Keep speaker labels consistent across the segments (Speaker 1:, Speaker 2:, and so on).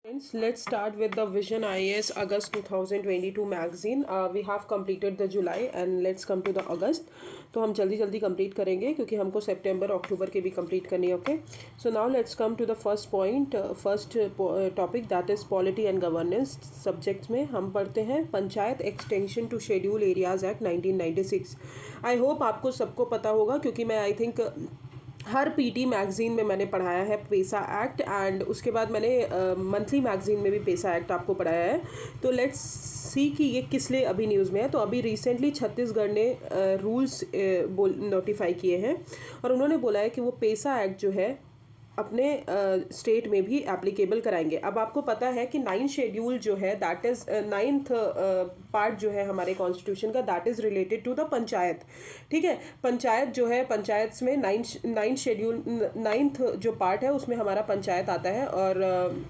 Speaker 1: Friends, let's start with the Vision IAS August 2022 magazine. We have completed the July and let's come to the August. तो हम जल्दी जल्दी complete करेंगे क्योंकि हमको सितंबर अक्टूबर के भी कंप्लीट करनी है. Okay, so now let's come to the first point, first topic that is polity and governance. Subjects में हम पढ़ते हैं panchayat extension to schedule areas act 1996. I hope आपको सबको पता होगा क्योंकि मैं आई थिंक हर पीटी मैगज़ीन में मैंने पढ़ाया है पैसा एक्ट, एंड उसके बाद मैंने मंथली मैगज़ीन में भी पैसा एक्ट आपको पढ़ाया है. तो लेट्स सी कि ये किस लिए अभी न्यूज़ में है. तो अभी रिसेंटली छत्तीसगढ़ ने रूल्स नोटिफाई किए हैं और उन्होंने बोला है कि वो पैसा एक्ट जो है अपने स्टेट में भी एप्लीकेबल कराएंगे. अब आपको पता है कि 9 शेड्यूल जो है दैट इज़ 9th पार्ट जो है हमारे कॉन्स्टिट्यूशन का that is related to the panchayat. ठीक है, पंचायत जो है पंचायत में 9 शेड्यूल 9th जो पार्ट है उसमें हमारा पंचायत आता है. और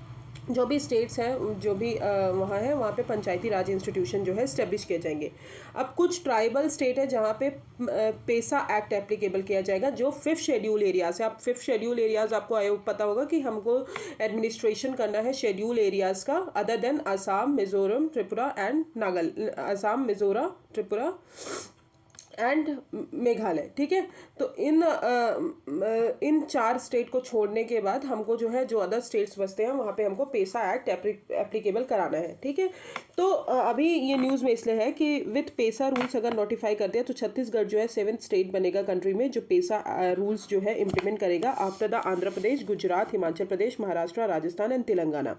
Speaker 1: जो भी स्टेट्स हैं जो भी वहाँ है वहाँ पे पंचायती राज इंस्टीट्यूशन जो है इस्टेब्लिश किए जाएंगे. अब कुछ ट्राइबल स्टेट है जहाँ पे पैसा एक्ट एप्लीकेबल किया जाएगा जो 5th शेड्यूल एरियाज है. अब 5th शेड्यूल एरियाज आपको आयोग पता होगा कि हमको एडमिनिस्ट्रेशन करना है शेड्यूल एरियाज का other than Assam, Mizoram, Tripura and Assam, Mizoram, Tripura and Meghalaya. ठीक है, तो इन 4 स्टेट को छोड़ने के बाद हमको जो है जो अदर स्टेट्स बसते हैं वहाँ पे हमको पैसा एक्ट एप्लीकेबल कराना है. ठीक है, तो अभी ये न्यूज़ में इसलिए है कि विथ पैसा रूल्स अगर नोटिफाई कर दिया तो छत्तीसगढ़ जो है 7th स्टेट बनेगा कंट्री में जो पैसा रूल्स जो है इम्प्लीमेंट करेगा after the Andhra Pradesh, Gujarat, Himachal Pradesh, Maharashtra, Rajasthan and Telangana.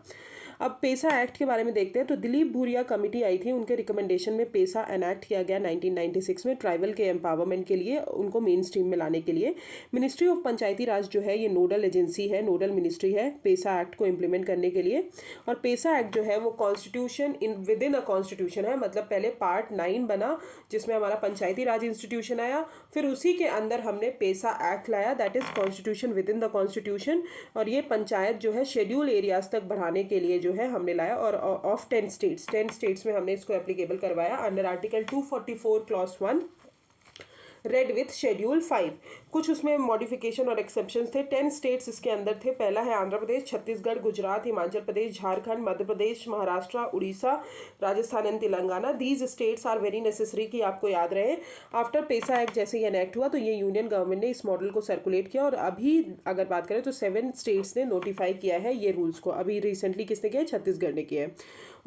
Speaker 1: अब पैसा एक्ट के बारे में देखते हैं. तो दिलीप भूरिया कमेटी आई थी, उनके रिकमेंडेशन में पैसा एनैक्ट किया गया 1996 में ट्राइबल के एम्पावरमेंट के लिए, उनको मेन स्ट्रीम में लाने के लिए. मिनिस्ट्री ऑफ पंचायती राज जो है ये नोडल एजेंसी है, नोडल मिनिस्ट्री है पैसा एक्ट को इम्प्लीमेंट करने के लिए. और पैसा एक्ट जो है वो constitution with in a constitution है. मतलब पहले पार्ट 9 बना जिसमें हमारा पंचायती राज इंस्टीट्यूशन आया, फिर उसी के अंदर हमने पैसा एक्ट लाया that is constitution with in the constitution. और ये पंचायत जो है शेड्यूल एरियाज तक बढ़ाने के लिए जो है हमने लाया. और ऑफ 10 स्टेट्स में हमने इसको एप्लीकेबल करवाया under article 244 clause 1 red with schedule 5. कुछ उसमें मॉडिफिकेशन और एक्सेप्शंस थे. 10 स्टेट्स इसके अंदर थे. पहला है Andhra Pradesh, Chhattisgarh, Gujarat, Himachal Pradesh, Jharkhand, Madhya Pradesh, Maharashtra, Orissa, Rajasthan and Telangana. These states are very necessary कि आपको याद रहे. आफ्टर पैसा एक्ट जैसे ही एनेक्ट हुआ तो ये यूनियन गवर्नमेंट ने इस मॉडल को सर्कुलेट किया और अभी अगर बात करें तो 7 स्टेट्स ने नोटिफाई किया है ये रूल्स को. अभी रिसेंटली किसने किया है? छत्तीसगढ़ ने किया है.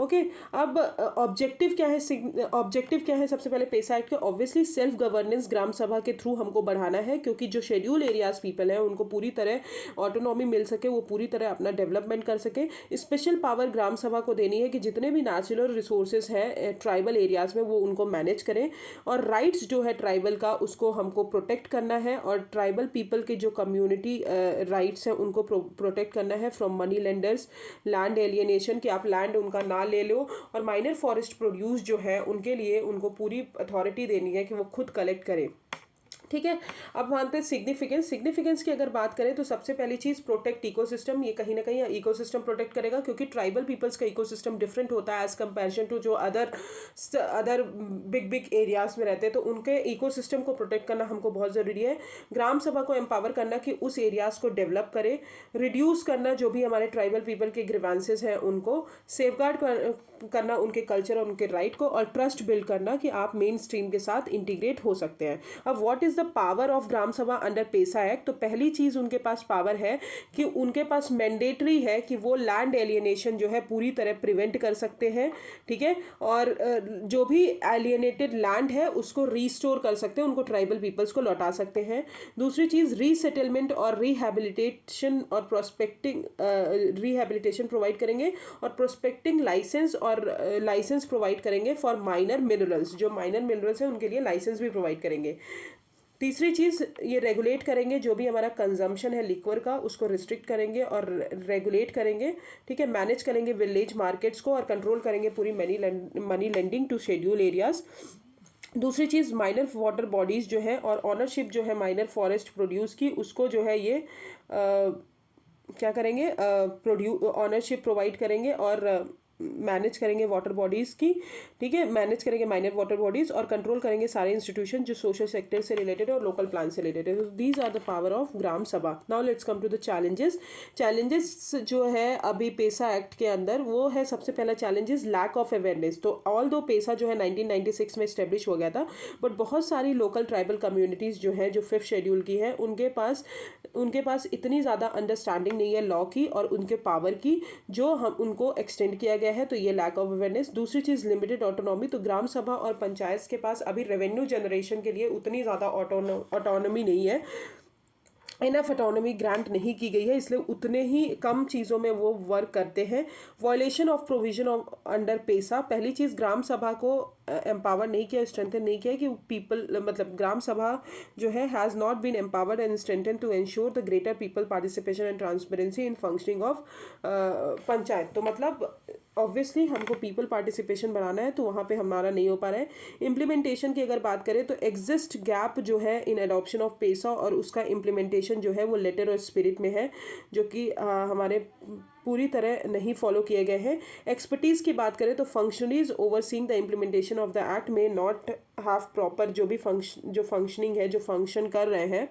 Speaker 1: ओके, अब ऑब्जेक्टिव क्या है? ऑब्जेक्टिव क्या है सबसे पहले पैसा एक्ट का? ऑब्वियसली सेल्फ गवर्नेंस ग्राम सभा के थ्रू हमको बढ़ाना है क्योंकि जो शेड्यूल एरियाज पीपल हैं उनको पूरी तरह ऑटोनॉमी मिल सके, वो पूरी तरह अपना डेवलपमेंट कर सके. स्पेशल पावर ग्राम सभा को देनी है कि जितने भी नेचुरल रिसोर्सेज हैं ट्राइबल एरियाज में वो उनको मैनेज करें. और राइट्स जो है ट्राइबल का उसको हमको प्रोटेक्ट करना है और ट्राइबल पीपल के जो कम्युनिटी राइट्स हैं उनको प्रोटेक्ट करना है from money lenders, land alienation कि आप लैंड उनका ना ले लो. और माइनर फॉरेस्ट प्रोड्यूस जो है उनके लिए उनको पूरी अथॉरिटी देनी है कि वो खुद कलेक्ट करें. ठीक है, अब मानते हैं सिग्निफिकेंस की अगर बात करें तो सबसे पहली चीज़ प्रोटेक्ट इकोसिस्टम. ये कहीं ना कहीं इकोसिस्टम प्रोटेक्ट करेगा क्योंकि ट्राइबल पीपल्स का इकोसिस्टम डिफरेंट होता है एज कंपैरिजन टू जो अदर बिग एरियाज में रहते हैं. तो उनके इकोसिस्टम को प्रोटेक्ट करना हमको बहुत ज़रूरी है. ग्राम सभा को एम्पावर करना कि उस एरियाज को डेवलप करे, रिड्यूस करना जो भी हमारे ट्राइबल पीपल के ग्रीवेंसेस हैं उनको, सेफगार्ड करना उनके कल्चर और उनके राइट को, और ट्रस्ट बिल्ड करना कि आप मेन स्ट्रीम के साथ इंटीग्रेट हो सकते हैं. अब what is the power of Gram Sabha under पैसा एक्ट? तो पहली चीज उनके पास पावर है कि उनके पास मैंडेटरी है कि वो लैंड एलियनेशन जो है पूरी तरह प्रिवेंट कर सकते हैं. ठीक है, और जो भी एलियनेटेड लैंड है उसको रीस्टोर कर सकते हैं, उनको ट्राइबल पीपल्स को लौटा सकते हैं. दूसरी चीज रीसेटलमेंट और रिहैबिलिटेशन और रिहैबिलिटेशन प्रोवाइड करेंगे और प्रोस्पेक्टिंग लाइसेंस और लाइसेंस प्रोवाइड करेंगे फॉर माइनर मिनरल्स. जो माइनर मिनरल्स हैं उनके लिए लाइसेंस भी प्रोवाइड करेंगे. तीसरी चीज़ ये रेगुलेट करेंगे जो भी हमारा कंजम्पशन है लिक्वर का उसको रिस्ट्रिक्ट करेंगे और रेगुलेट करेंगे. ठीक है, मैनेज करेंगे विलेज मार्केट्स को और कंट्रोल करेंगे पूरी money lending to schedule areas. दूसरी चीज़ माइनर वाटर बॉडीज़ जो है और ऑनरशिप जो है माइनर फॉरेस्ट प्रोड्यूस की उसको जो है ये क्या करेंगे? ऑनरशिप प्रोवाइड करेंगे और मैनेज करेंगे वाटर बॉडीज़ की, ठीक है, मैनेज करेंगे माइनर वाटर बॉडीज़, और कंट्रोल करेंगे सारे इंस्टीट्यूशन जो सोशल सेक्टर से रिलेटेड है और लोकल प्लान से रिलेटेड है। These are the power of Gram Sabha. Now let's come to the challenges. Challenges जो है अभी पेसा एक्ट के अंदर, वो है सबसे पहला चैलेंजेस लैक ऑफ अवेयरनेस। तो ऑल दो पेसा जो है 1996 में इस्टेब्लिश हो गया था, बट बहुत सारी लोकल ट्राइबल कम्युनिटीज़ जो है जो 5th शेड्यूल की है, उनके पास इतनी ज़्यादा अंडरस्टैंडिंग नहीं है लॉ की और उनके पावर की, जो हम उनको एक्सटेंड किया गया है। तो ये लैक ऑफ अवेयरनेस। दूसरी चीज़ लिमिटेड ऑटोनॉमी। तो ग्राम सभा और पंचायत के पास अभी रेवेन्यू जनरेशन के लिए उतनी ज़्यादा ऑटोनॉमी नहीं है, इनफ ऑटोनॉमी ग्रांट नहीं की गई है, इसलिए उतने ही कम चीज़ों में वो वर्क करते हैं। Violation of provision of under PESA. पहली चीज़, ग्राम सभा को एम्पावर नहीं किया, स्ट्रेंथन नहीं किया कि पीपल, मतलब ग्राम सभा जो है has not been empowered and strengthen to ensure the greater people participation and transparency in functioning of panchayat. तो मतलब ऑब्वियसली हमको पीपल पार्टिसिपेशन बढ़ाना है, तो वहाँ पे हमारा नहीं हो पा रहा है। इम्प्लीमेंटेशन की अगर बात करें तो एग्जिस्ट गैप जो है इन एडॉप्शन ऑफ पेसा और उसका इम्प्लीमेंटेशन जो है वो लेटर और स्पिरिट में है, जो कि हमारे पूरी तरह नहीं फॉलो किए गए हैं। एक्सपर्टीज़ की बात करें तो functionaries overseeing the implementation of the act में नॉट हैव प्रॉपर, जो भी फंक्शनिंग है, जो फंक्शन कर रहे हैं,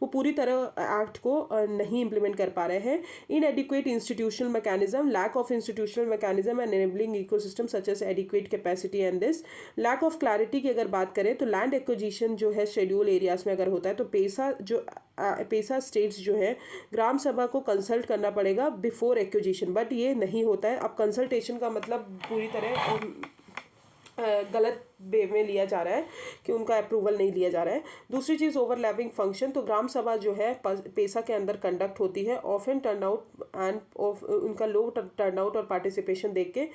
Speaker 1: वो पूरी तरह एक्ट को नहीं इम्प्लीमेंट कर पा रहे हैं। Inadequate institutional mechanism. Lack of institutional mechanism and enabling ecosystem such as adequate capacity and this. Lack of clarity की अगर बात करें तो लैंड एक्विजिशन जो है शेड्यूल एरियाज में अगर होता है तो पेसा स्टेट्स जो है ग्राम सभा को कंसल्ट करना पड़ेगा बिफोर एक्विजिशन, बट ये नहीं होता है। अब कंसल्टेशन का मतलब पूरी तरह गलत वे में लिया जा रहा है कि उनका अप्रूवल नहीं लिया जा रहा है। दूसरी चीज़ ओवरलैपिंग फंक्शन। तो ग्राम सभा जो है पेसा के अंदर कंडक्ट होती है, ऑफन टर्नआउट एंड उनका लो टर्नआउट और पार्टिसिपेशन देख के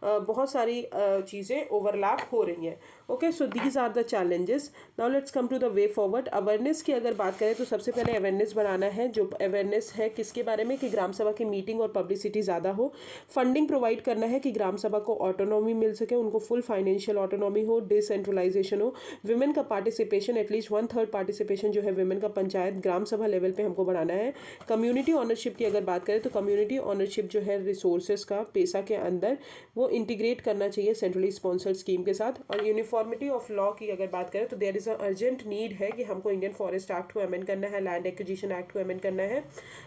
Speaker 1: बहुत सारी चीज़ें ओवरलैप हो रही हैं। Okay, so these are the challenges. Now let's come to the way forward. Awareness की अगर बात करें तो सबसे पहले अवेयरनेस बढ़ाना है। जो अवेयरनेस है किसके बारे में, कि ग्राम सभा की मीटिंग और पब्लिसिटी ज़्यादा हो। फंडिंग प्रोवाइड करना है कि ग्राम सभा को ऑटोनॉमी मिल सके, उनको फुल फाइनेंशियल ऑटोनॉमी हो, डिसेंट्रलाइजेशन हो। विमेन का पार्टिसिपेशन, एटलीस्ट 1/3 पार्टिसिपेशन जो है विमेन का पंचायत ग्राम सभा लेवल पे हमको बढ़ाना है। कम्युनिटी ऑनरशिप की अगर बात करें तो कम्युनिटी ऑनरशिप जो है रिसोर्सेज का पेसा के अंदर, वो इंटीग्रेट करना चाहिए सेंट्रली स्पॉन्सर्ड स्कीम के साथ। और यूनिफॉर्मिटी ऑफ लॉ की अगर बात करें तो there is a urgent need है कि हमको इंडियन फॉरेस्ट एक्ट को अमेंड करना है, लैंड एक्विजिशन एक्ट को अमेंड करना है,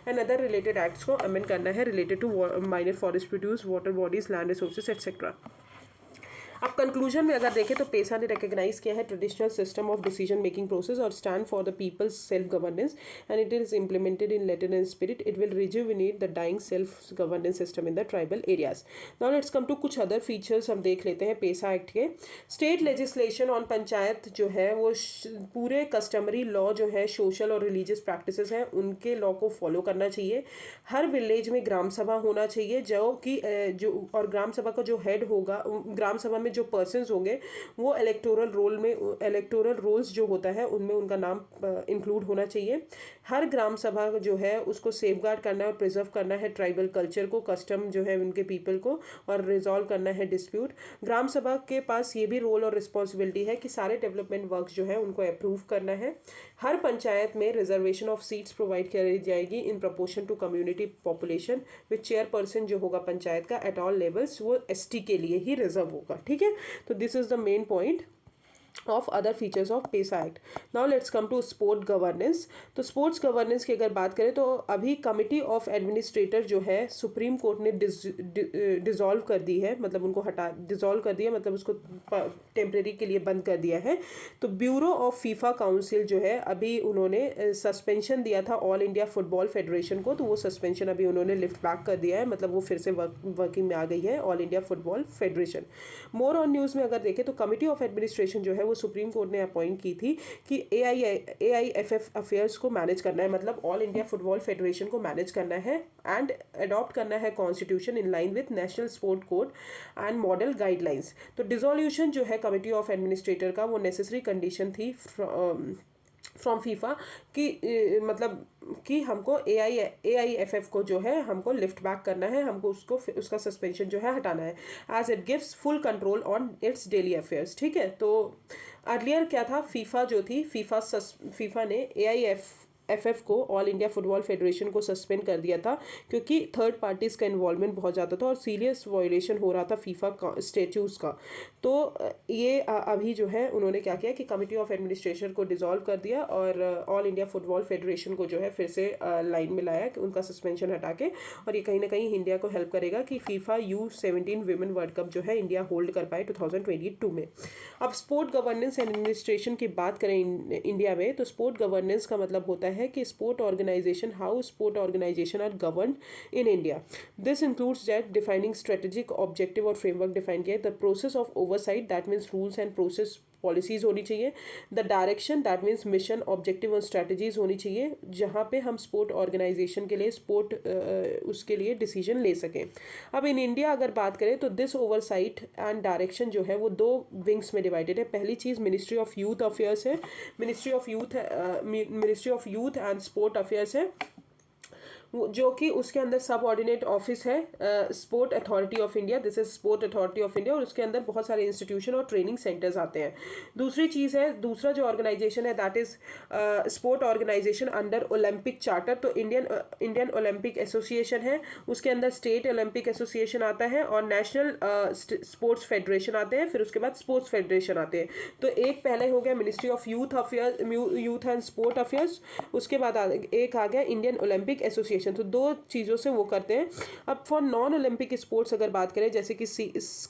Speaker 1: एंड अदर रिलेटेड एक्ट्स को अमेंड करना है related to minor forest produce, water bodies, land resources etcetera. अब कंक्लूजन में अगर देखें तो पेसा ने रिकग्नाइज किया है traditional system of decision making process और stand for the people's self governance and it is implemented in letter and spirit. It will rejuvenate the dying self governance system in the tribal areas. Now let's come to कुछ other features हम देख लेते हैं PESA act के। State legislation on panchayat जो है वो पूरे कस्टमरी लॉ जो है सोशल और रिलीजियस प्रैक्टिसेस हैं उनके लॉ को फॉलो करना चाहिए। हर विलेज में ग्राम सभा होना चाहिए जो और ग्राम सभा का जो हेड होगा, ग्राम सभा में जो पर्सन्स होंगे वो इलेक्टोरल रोल्स जो होता है उनमें उनका नाम इंक्लूड होना चाहिए। हर ग्राम सभा जो है उसको सेफगार्ड करना है और प्रिजर्व करना है ट्राइबल कल्चर को, कस्टम जो है उनके पीपल को, और रिजॉल्व करना है डिस्प्यूट। ग्राम सभा के पास ये भी रोल और रिस्पॉन्सिबिलिटी है कि सारे डेवलपमेंट वर्क जो है उनको अप्रूव करना है। हर पंचायत में रिजर्वेशन ऑफ सीट्स प्रोवाइड करी जाएगी in proportion to community population, with chairperson जो होगा पंचायत का एट ऑल लेवल्स वो एसटी के लिए ही रिजर्व होगा। ठीक है, तो this is the main point of other features of PESA Act. Now let's come to sport governance. तो स्पोर्ट्स गवर्नेंस की अगर बात करें तो अभी कमिटी ऑफ एडमिनिस्ट्रेटर जो है सुप्रीम कोर्ट ने डिसॉल्व कर दी है, मतलब उनको डिसॉल्व कर दिया, मतलब उसको टेम्परेरी के लिए बंद कर दिया है। तो ब्यूरो ऑफ फीफा काउंसिल जो है अभी उन्होंने सस्पेंशन दिया था ऑल इंडिया फुटबॉल फेडरेशन को, तो वो सस्पेंशन अभी उन्होंने लिफ्ट बैक कर दिया है, मतलब वो फिर से वर्किंग में आ गई है all India football federation. More on news में अगर देखें तो कमिटी ऑफ एडमिनिस्ट्रेशन जो है वो सुप्रीम कोर्ट ने अपॉइंट की थी कि AIFF अफेयर्स को मैनेज करना है, मतलब ऑल इंडिया फुटबॉल फेडरेशन को मैनेज करना है एंड अडॉप्ट करना है constitution in line with national sport code and model guidelines. तो डिसोल्यूशन जो है कमिटी ऑफ एडमिनिस्ट्रेटर का वो नेसेसरी कंडीशन थी फ्रॉम फीफा कि मतलब कि हमको AIFF को जो है हमको लिफ्ट बैक करना है, हमको उसका सस्पेंशन जो है हटाना है, as it gives full control on its daily affairs. ठीक है, तो अर्लियर क्या था, फीफा जो थी फीफा ने एफएफ को, ऑल इंडिया फुटबॉल फेडरेशन को सस्पेंड कर दिया था क्योंकि थर्ड पार्टीज़ का इन्वॉल्वमेंट बहुत ज़्यादा था और सीरियस वायलेशन हो रहा था फीफा का स्टेट्यूट्स का। तो ये अभी जो है उन्होंने क्या किया कि कमिटी ऑफ एडमिनिस्ट्रेशन को डिसॉल्व कर दिया और ऑल इंडिया फुटबॉल फेडरेशन को जो है फिर से लाइन में लाया कि उनका सस्पेंशन हटा के, और ये कहीं ना कहीं इंडिया को हेल्प करेगा कि FIFA U17 women world cup जो है इंडिया होल्ड कर पाए 2022 में। अब स्पोर्ट गवर्नेंस एंड एडमिनिस्ट्रेशन की बात करें इंडिया में, तो स्पोर्ट गवर्नेंस का मतलब होता है कि sport organisation, how sport organisation are govern in India. This includes that defining strategic objective और फ्रेमवर्क डिफाइन किया है, the process of oversight that means rules and process policies होनी चाहिए, the direction that means mission objective और strategies होनी चाहिए जहाँ पे हम स्पोर्ट ऑर्गेनाइजेशन के लिए स्पोर्ट उसके लिए डिसीजन ले सकें। अब इन इंडिया अगर बात करें तो दिस ओवरसाइट एंड डायरेक्शन जो है वो 2 विंग्स में डिवाइडेड है। पहली चीज़ मिनिस्ट्री ऑफ यूथ अफेयर्स है, ministry of youth and sport affairs है, जो कि उसके अंदर सब ऑर्डिनेट ऑफिस है sport authority of India, this is sport authority of India, और उसके अंदर बहुत सारे इंस्टीट्यूशन और ट्रेनिंग सेंटर्स आते हैं। दूसरी चीज़ है, दूसरा जो ऑर्गेनाइजेशन है that is sport organisation under Olympic charter, तो इंडियन ओलंपिक एसोसिएशन है, उसके अंदर स्टेट ओलंपिक एसोसिएशन आता है और नेशनल स्पोर्ट्स फेडरेशन आते हैं, फिर उसके बाद स्पोर्ट्स फेडरेशन आते हैं। तो एक पहले हो गया ministry of youth affairs, youth and sport affairs, उसके बाद एक आ गया इंडियन ओलंपिक एसोसिएशन, तो 2 चीज़ों से वो करते हैं। अब फॉर नॉन ओलंपिक स्पोर्ट्स अगर बात करें जैसे कि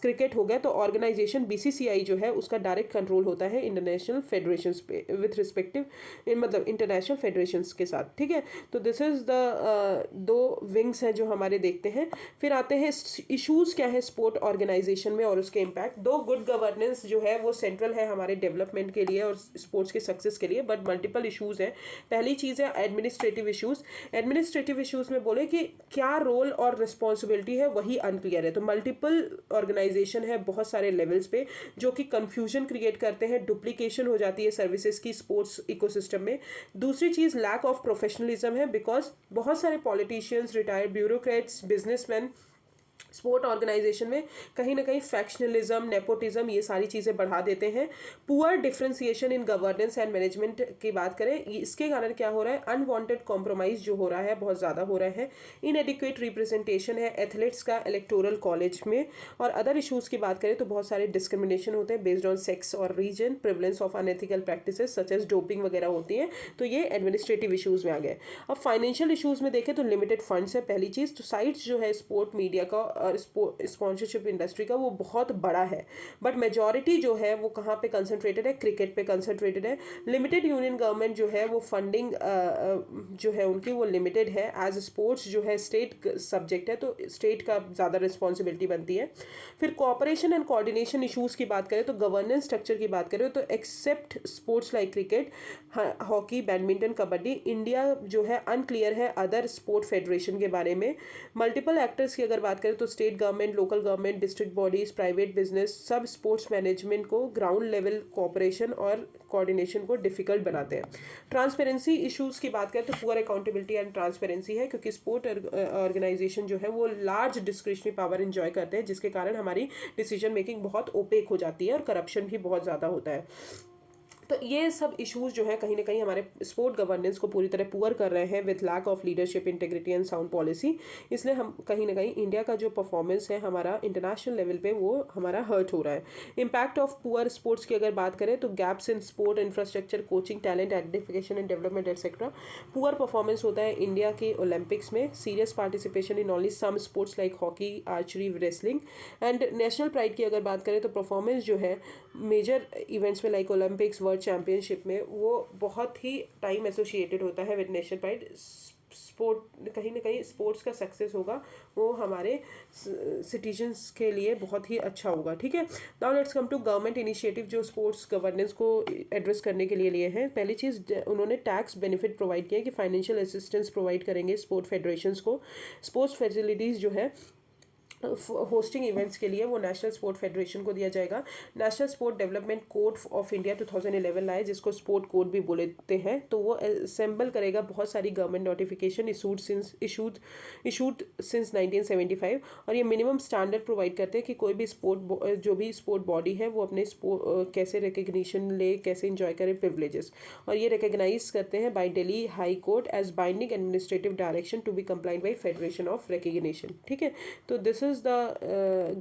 Speaker 1: क्रिकेट हो गया, तो ऑर्गेनाइजेशन BCCI जो है उसका डायरेक्ट कंट्रोल होता है इंटरनेशनल फेडरेशंस पे विथ रिस्पेक्टिव, मतलब इंटरनेशनल फेडरेशंस के साथ, ठीक है। तो दिस इज द 2 विंग्स हैं जो हमारे देखते हैं। फिर आते हैं इश्यूज़ क्या है स्पोर्ट ऑर्गेनाइजेशन में और उसके इम्पैक्ट। 2 गुड गवर्नेंस जो है वो सेंट्रल है हमारे डेवलपमेंट के लिए और स्पोर्ट्स के सक्सेस के लिए, बट मल्टीपल इशूज़ हैं। पहली चीज़ है एडमिनिस्ट्रेटिव इशूज़। एडमिनिस्ट्रेटिव इश्यूज में बोले कि क्या रोल और रिस्पॉन्सिबिलिटी है वही अनक्लियर है, तो मल्टीपल ऑर्गेनाइजेशन है बहुत सारे लेवल्स पे जो कि कंफ्यूजन क्रिएट करते हैं, डुप्लीकेशन हो जाती है सर्विसेज की स्पोर्ट्स इकोसिस्टम में। दूसरी चीज़ लैक ऑफ प्रोफेशनलिज्म है, बिकॉज बहुत सारे politicians, retired bureaucrats, businessman sport organisation में कहीं ना कहीं फैक्शनलिज्म, नेपोटिज्म, ये सारी चीज़ें बढ़ा देते हैं। Poor differentiation in governance and management की बात करें, इसके कारण क्या हो रहा है, अनवांटेड कॉम्प्रोमाइज़ जो हो रहा है बहुत ज़्यादा हो रहा है। इनएडिक्वेट रिप्रेजेंटेशन है एथलीट्स का इलेक्टोरल कॉलेज में। और अदर इशूज़ की बात करें तो बहुत सारे डिस्क्रिमिनेशन होते हैं बेस्ड ऑन सेक्स और region, prevalence of unethical practices such as doping वगैरह होती हैं, तो ये एडमिनिस्ट्रेटिव इशूज़ में आ गए। अब फाइनेंशियल इशूज़ में देखें तो लिमिटेड फंड्स है पहली चीज़, तो साइट्स जो है स्पोर्ट मीडिया का और स्पॉन्सरशिप इंडस्ट्री का वो बहुत बड़ा है, बट मेजॉरिटी जो है वो कहाँ पे कंसंट्रेटेड है, क्रिकेट पे कंसंट्रेटेड है। लिमिटेड यूनियन गवर्नमेंट जो है वो फंडिंग जो है उनकी वो लिमिटेड है, एज स्पोर्ट्स जो है स्टेट सब्जेक्ट है तो स्टेट का ज़्यादा रिस्पॉन्सिबिलिटी बनती है। फिर कोऑपरेशन एंड कोऑर्डिनेशन इशूज़ की बात करें तो गवर्नेंस स्ट्रक्चर की बात करें तो except sports like cricket, hockey, badminton, kabaddi, India जो है अनक्लियर है अदर स्पोर्ट फेडरेशन के बारे में। मल्टीपल एक्टर्स की अगर बात करें तो state government, local government, district bodies, private business, सब स्पोर्ट्स मैनेजमेंट को ग्राउंड लेवल कोऑपरेशन और कोऑर्डिनेशन को डिफिकल्ट बनाते हैं। ट्रांसपेरेंसी इश्यूज़ की बात करें तो पुअर अकाउंटेबिलिटी एंड ट्रांसपेरेंसी है, क्योंकि स्पोर्ट ऑर्गेनाइजेशन जो है वो लार्ज डिस्क्रिशनरी पावर एंजॉय करते हैं, जिसके कारण हमारी डिसीजन मेकिंग बहुत ओपेक हो जाती है और करप्शन भी बहुत ज़्यादा होता है। तो ये सब इश्यूज जो है कहीं ना कहीं हमारे स्पोर्ट गवर्नेंस को पूरी तरह पुअर कर रहे हैं with lack of leadership, integrity and sound policy. इसलिए हम कहीं ना कहीं इंडिया का जो परफॉर्मेंस है हमारा इंटरनेशनल लेवल पे वो हमारा हर्ट हो रहा है। इम्पैक्ट ऑफ पुअर स्पोर्ट्स की अगर बात करें तो gaps in sport infrastructure, coaching, talent identification and development etcetera. Poor performance होता है इंडिया के ओलंपिक्स में, serious participation in only some sports like hockey, archery, wrestling. And national pride की अगर बात करें तो परफॉर्मेंस जो है मेजर इवेंट्स में लाइक ओलंपिक्स, वर्ल्ड चैम्पियनशिप में वो बहुत ही टाइम एसोसिएटेड होता है विद नेशनल प्राइड। स्पोर्ट कहीं ना कहीं स्पोर्ट्स का सक्सेस होगा वो हमारे सिटीजन्स के लिए बहुत ही अच्छा होगा, ठीक है। Now let's come to government initiative जो स्पोर्ट्स गवर्नेंस को एड्रेस करने के लिए लिए हैं। पहली चीज़ उन्होंने टैक्स बेनिफिट प्रोवाइड किया कि फाइनेंशियल असिस्टेंस प्रोवाइड करेंगे स्पोर्ट फेडरेशंस को। स्पोर्ट्स फैसिलिटीज़ जो है होस्टिंग इवेंट्स के लिए वो नेशनल स्पोर्ट फेडरेशन को दिया जाएगा। National sport development code of India 2011 लाए, जिसको स्पोर्ट कोड भी बोलते हैं। तो वो असेंबल करेगा बहुत सारी गवर्नमेंट नोटिफिकेशन इशूड सिंस 1975, और ये मिनिमम स्टैंडर्ड प्रोवाइड करते हैं कि कोई भी जो भी स्पोर्ट बॉडी है वो अपने कैसे रिकग्निशन ले, कैसे इंजॉय करे प्रिविलेजेस, और ये रिकग्नाइज करते हैं by Delhi high court as binding administrative direction to be complied by federation of recognition. ठीक है, तो this is the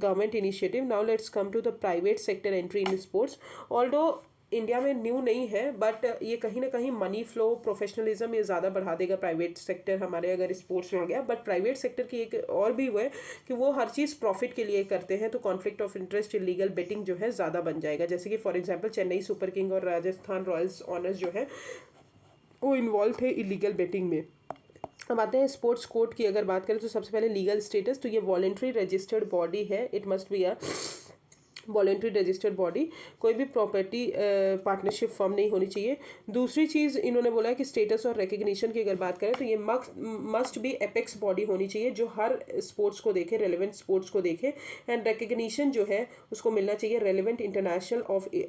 Speaker 1: government initiative. Now let's come to the private sector entry in sports. Although India में new नहीं है, but ये कहीं ना कहीं मनी फ्लो, प्रोफेशनलिज्म ये ज़्यादा बढ़ा देगा प्राइवेट सेक्टर हमारे अगर स्पोर्ट्स में आ गया। बट प्राइवेट सेक्टर की एक और भी वो है कि वो हर चीज़ प्रॉफिट के लिए करते हैं, तो conflict of interest, illegal betting जो है ज़्यादा बन जाएगा। जैसे कि for example Chennai Super King और राजस्थान रॉयल्स ऑनर्स जो है वो इन्वॉल्व थे इलीगल बेटिंग में। अब आते हैं स्पोर्ट्स कोड की अगर बात करें तो सबसे पहले लीगल स्टेटस, तो ये वॉलेंट्री रजिस्टर्ड बॉडी है, it must be a voluntary registered body, कोई भी प्रॉपर्टी पार्टनरशिप फॉर्म नहीं होनी चाहिए। दूसरी चीज़ इन्होंने बोला है कि स्टेटस और रिकग्निशन की अगर बात करें तो ये मस्ट बी एपेक्स बॉडी होनी चाहिए जो हर स्पोर्ट्स को देखे, रेलिवेंट स्पोर्ट्स को देखे, एंड रिकग्निशन जो है उसको मिलना चाहिए रेलिवेंट इंटरनेशनल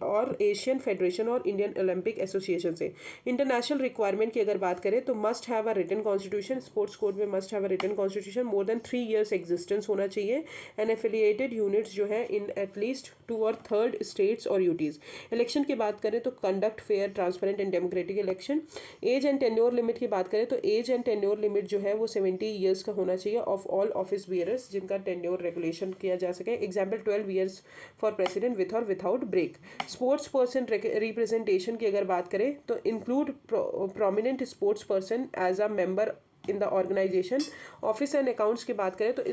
Speaker 1: और एशियन फेडरेशन और इंडियन ओलंपिक एसोसिएशन से। इंटरनेशनल रिक्वायरमेंट की अगर बात करें तो must have a written constitution, sports code में must have a written constitution, more than 3 years existence होना चाहिए, एंड एफिलिएटेड यूनिट्स जो है इन एटलीस्ट 2 और 3rd स्टेट्स और यूटीज। इलेक्शन की बात करें तो conduct fair, transparent and democratic election. Age and tenure limit की बात करें तो एज एंड टेन्योर लिमिट जो है वो 70 years का होना चाहिए ऑफ ऑल ऑफिस बियरर्स जिनका टेन्योर रेगुलेशन किया जा सके। Example 12 years for president with और without break. Sports person representation की अगर बात करें तो include prominent sports person as a member in the organisation. Office and accounts की बात करें तो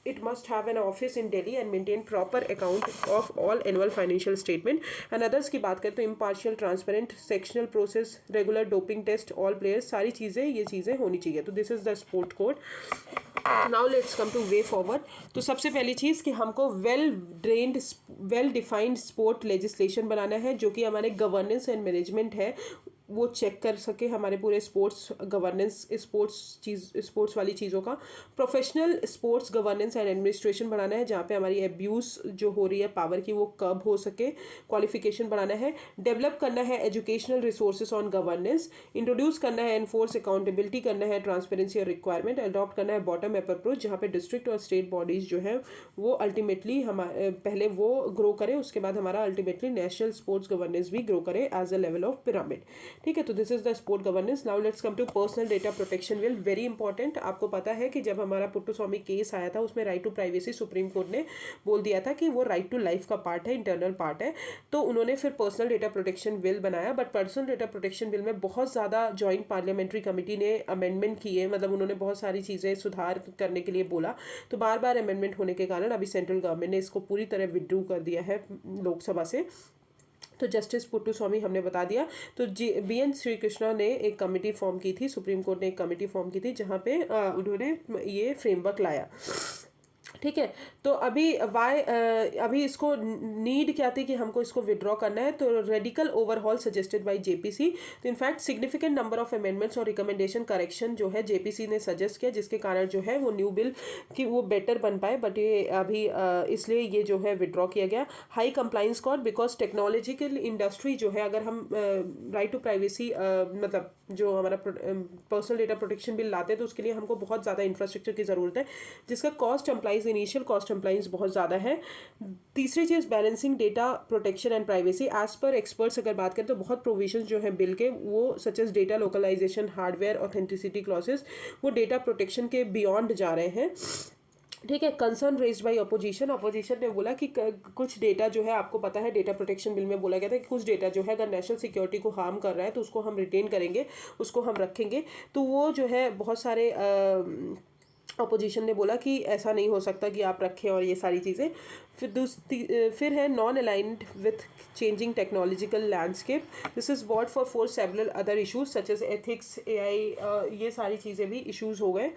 Speaker 1: it must have an office in Delhi and maintain proper account of all annual financial statement. And others की बात करें तो impartial, transparent, sectional process, regular doping test, all players, सारी चीज़ें ये चीज़ें होनी चाहिए। तो this is the sport code. Now let's come to way forward. तो सबसे पहली चीज़ कि हमको well defined sport legislation बनाना है जो कि हमारे गवर्नेंस एंड मैनेजमेंट है वो चेक कर सके हमारे पूरे स्पोर्ट्स गवर्नेंस, स्पोर्ट्स वाली चीज़ों का। Professional sports governance and administration बढ़ाना है जहाँ पे हमारी एब्यूज़ जो हो रही है पावर की वो कब हो सके, क्वालिफिकेशन बढ़ाना है। डेवलप करना है educational resources on governance, introduce करना है एनफोर्स अकाउंटेबिलिटी करना है, ट्रांसपेरेंसी और रिक्वायरमेंट अडॉप्ट करना है, बॉटम अप अप्रोच जहाँ पे डिस्ट्रिक्ट और स्टेट बॉडीज़ जो है वो अल्टीमेटली हमारे पहले वो ग्रो करे, उसके बाद हमारा अल्टीमेटली नेशनल स्पोर्ट्स गवर्नेंस भी ग्रो करे as a level of pyramid. ठीक है, तो this is the sport governance. Now let's come to personal data protection bill, very important. आपको पता है कि जब हमारा पुट्टू स्वामी केस आया था उसमें right to privacy supreme court ने बोल दिया था कि वो राइट टू लाइफ का पार्ट है, इंटरनल पार्ट है। तो उन्होंने फिर पर्सनल डेटा प्रोटेक्शन बिल बनाया, but personal data protection bill में बहुत ज़्यादा जॉइंट पार्लियामेंट्री कमेटी ने अमेंडमेंट किए, मतलब उन्होंने बहुत सारी चीज़ें सुधार करने के लिए बोला। तो बार बार अमेंडमेंट होने के कारण अभी सेंट्रल गवर्नमेंट ने इसको पूरी तरह विड्रू कर दिया है लोकसभा से। तो जस्टिस पुट्टू स्वामी हमने बता दिया। तो BN श्री कृष्णा ने एक कमेटी फॉर्म की थी, सुप्रीम कोर्ट ने एक कमेटी फॉर्म की थी जहाँ पे उन्होंने ये फ्रेमवर्क लाया। ठीक है, तो अभी इसको नीड क्या थी कि हमको इसको विड्रॉ करना है, तो radical overhaul suggested by JPC। तो in fact significant number of amendments और रिकमेंडेशन करेक्शन जो है JPC ने सजेस्ट किया, जिसके कारण जो है वो न्यू बिल कि वो बेटर बन पाए, बट ये अभी इसलिए ये जो है विड्रॉ किया गया। High compliance cost, because technological industry जो है, अगर हम राइट टू प्राइवेसी मतलब जो हमारा पर्सनल डेटा प्रोटेक्शन बिल लाते हैं तो उसके लिए हमको बहुत ज़्यादा इंफ्रास्ट्रक्चर की ज़रूरत है, जिसका cost implies initial cost implies बहुत ज़्यादा है। तीसरी चीज़ balancing data protection and privacy. As per experts अगर बात करें तो बहुत प्रोविजन जो है बिल के वो such as data localisation, hardware authenticity clauses, वो डेटा प्रोटेक्शन के बियॉन्ड जा रहे हैं। ठीक है, कंसर्न रेज्ड बाय अपोजिशन ने बोला कि कुछ डेटा जो है, आपको पता है डेटा प्रोटेक्शन बिल में बोला गया था कि कुछ डेटा जो है अगर नेशनल सिक्योरिटी को हार्म कर रहा है तो उसको हम रिटेन करेंगे, उसको हम रखेंगे। तो वो जो है बहुत सारे अपोजिशन ने बोला कि ऐसा नहीं हो सकता कि आप रखें और ये सारी चीज़ें। फिर है non aligned with changing technological landscape, this is bought for several other issues such as ethics, AI, ये सारी चीज़ें भी इशूज़ हो गए।